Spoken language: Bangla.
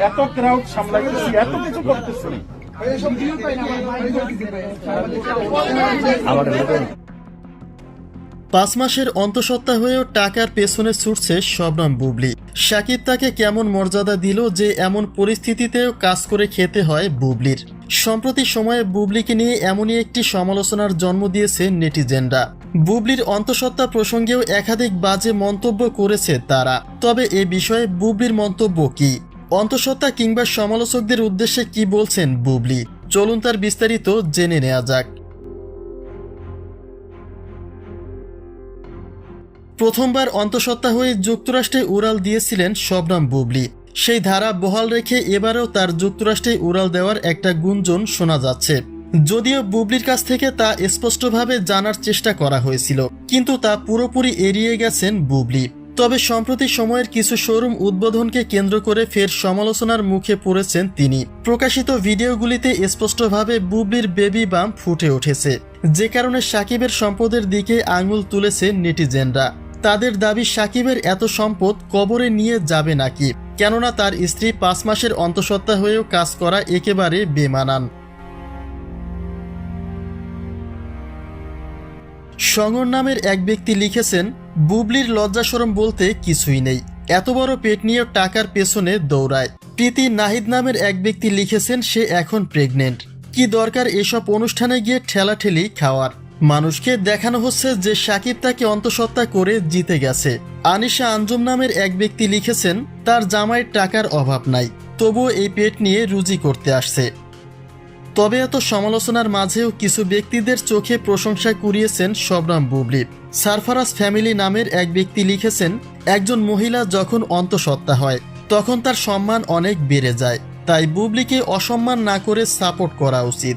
এত ক্রাউড সামলাইতেছি, এত কিছু করতেছি। 5 মাসের অন্তঃসত্ত্বা হয়েও টাকার পেছনে ছুটছে শবনম বুবলি। শাকিব তাকে কেমন মর্যাদা দিল যে এমন পরিস্থিতিতেও কাজ করে খেতে হয় বুবলির। সম্প্রতি সময়ে বুবলিকে নিয়ে এমনই একটি সমালোচনার জন্ম দিয়েছে নেটিজেনরা। বুবলির অন্তঃসত্ত্বা প্রসঙ্গেও একাধিক বাজে মন্তব্য করেছে তারা। তবে এ বিষয়ে বুবলির মন্তব্য কি, অন্তঃসত্ত্বা কিংবা সমালোচকদের উদ্দেশ্যে কি বলছেন বুবলি, চলুন তার বিস্তারিত জেনে নেওয়া যাক। প্রথমবার অন্তঃসত্ত্বা হয়ে যুক্তরাষ্ট্রে উড়াল দিয়েছিলেন শবনম বুবলি। সেই ধারা বহাল রেখে এবারেও তার যুক্তরাষ্ট্রে উড়াল দেওয়ার একটা গুঞ্জন শোনা যাচ্ছে। যদিও বুবলির কাছ থেকে তা স্পষ্টভাবে জানার চেষ্টা করা হয়েছিল, কিন্তু তা পুরোপুরি এড়িয়ে গেছেন বুবলি। তবে সম্প্রতি সময়ের কিছু শোরুম উদ্বোধনকে কেন্দ্র করে ফের সমালোচনার মুখে পড়েছেন তিনি। প্রকাশিত ভিডিওগুলিতে স্পষ্টভাবে বুবলির বেবি বাম্প ফুটে উঠেছে, যে কারণে শাকিবের সম্পদের দিকে আঙুল তুলেছে নেটিজেনরা। তাদের দাবি শাকিবের এত সম্পদ কবরে নিয়ে যাবে নাকি, কেননা তার স্ত্রী 5 মাসের অন্তঃসত্ত্বা হয়েও কাজ করা একেবারে বেমানান। সঙ্গর নামের এক ব্যক্তি লিখেছেন, বুবলির লজ্জাশরম বলতে কিছুই নেই, এত বড় পেট নিয়ে টাকার পেছনে দৌড়ায়। প্রীতি নাহিদ নামের এক ব্যক্তি লিখেছেন, সে এখন প্রেগনেন্ট, কি দরকার এসব অনুষ্ঠানে গিয়ে ঠেলাঠেলি খাওয়ার। মানুষকে দেখানো হচ্ছে যে শাকিব তাকে অন্তঃসত্ত্বা করে জিতে গেছে। আনিশা আঞ্জুম নামের এক ব্যক্তি লিখেছেন, তার জামাইয়ের টাকার অভাব নাই, তবুও এই পেট নিয়ে রুজি করতে আসছে। তবে এত সমালোচনার মাঝেও কিছু ব্যক্তিদের চোখে প্রশংসা কুড়িয়েছেন শবনম বুবলি। সারফারাজ ফ্যামিলি নামের এক ব্যক্তি লিখেছেন, একজন মহিলা যখন অন্তঃসত্ত্বা হয় তখন তার সম্মান অনেক বেড়ে যায়, তাই বুবলিকে অসম্মান না করে সাপোর্ট করা উচিত।